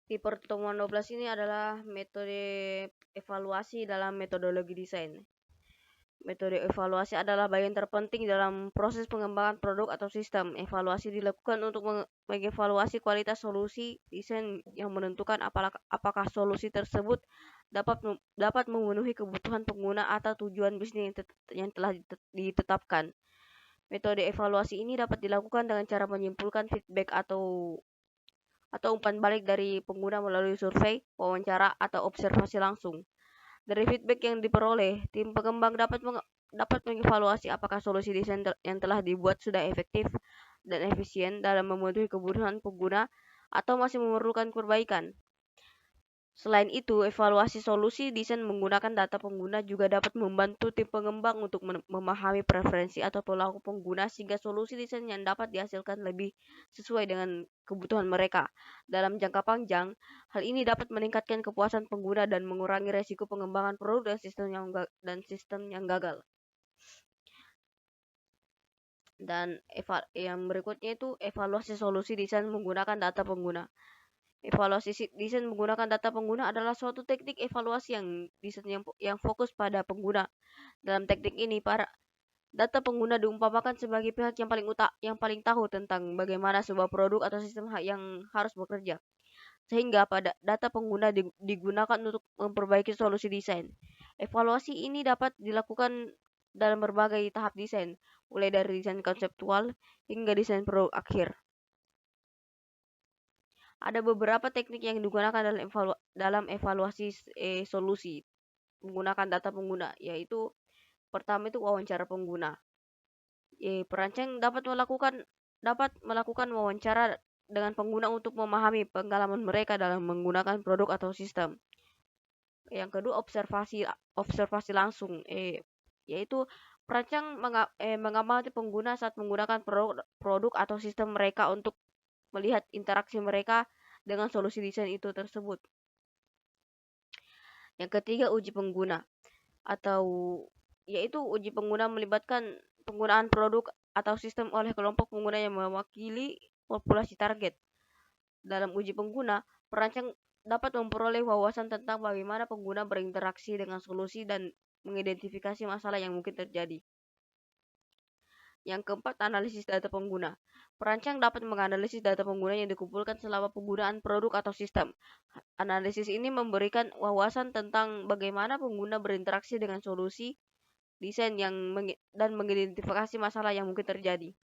Di pertemuan 12 ini adalah metode evaluasi dalam metodologi desain. Metode evaluasi adalah bagian terpenting dalam proses pengembangan produk atau sistem. Evaluasi dilakukan untuk mengevaluasi kualitas solusi desain yang menentukan apakah solusi tersebut dapat memenuhi kebutuhan pengguna atau tujuan bisnis yang telah ditetapkan. Metode evaluasi ini dapat dilakukan dengan cara menyimpulkan feedback atau umpan balik dari pengguna melalui survei, wawancara, atau observasi langsung. Dari feedback yang diperoleh, tim pengembang dapat mengevaluasi apakah solusi desain yang telah dibuat sudah efektif dan efisien dalam memenuhi kebutuhan pengguna atau masih memerlukan perbaikan. Selain itu, evaluasi solusi desain menggunakan data pengguna juga dapat membantu tim pengembang untuk memahami preferensi atau perilaku pengguna sehingga solusi desain yang dapat dihasilkan lebih sesuai dengan kebutuhan mereka. Dalam jangka panjang, hal ini dapat meningkatkan kepuasan pengguna dan mengurangi resiko pengembangan produk dan sistem yang gagal. Dan yang berikutnya itu evaluasi solusi desain menggunakan data pengguna. Evaluasi desain menggunakan data pengguna adalah suatu teknik evaluasi yang fokus pada pengguna. Dalam teknik ini, para data pengguna diumpamakan sebagai pihak yang paling tahu tentang bagaimana sebuah produk atau sistem yang harus bekerja. Sehingga pada data pengguna digunakan untuk memperbaiki solusi desain. Evaluasi ini dapat dilakukan dalam berbagai tahap desain, mulai dari desain konseptual hingga desain produk akhir. Ada beberapa teknik yang digunakan dalam evaluasi solusi menggunakan data pengguna, yaitu pertama itu wawancara pengguna. Perancang dapat melakukan wawancara dengan pengguna untuk memahami pengalaman mereka dalam menggunakan produk atau sistem. Yang kedua, observasi langsung, yaitu perancang mengamati pengguna saat menggunakan produk atau sistem mereka untuk melihat interaksi mereka dengan solusi desain itu tersebut. Yang ketiga, uji pengguna yaitu uji pengguna melibatkan penggunaan produk atau sistem oleh kelompok pengguna yang mewakili populasi target. Dalam uji pengguna, perancang dapat memperoleh wawasan tentang bagaimana pengguna berinteraksi dengan solusi dan mengidentifikasi masalah yang mungkin terjadi. Yang keempat, analisis data pengguna. Perancang dapat menganalisis data pengguna yang dikumpulkan selama penggunaan produk atau sistem. Analisis ini memberikan wawasan tentang bagaimana pengguna berinteraksi dengan solusi desain dan mengidentifikasi masalah yang mungkin terjadi.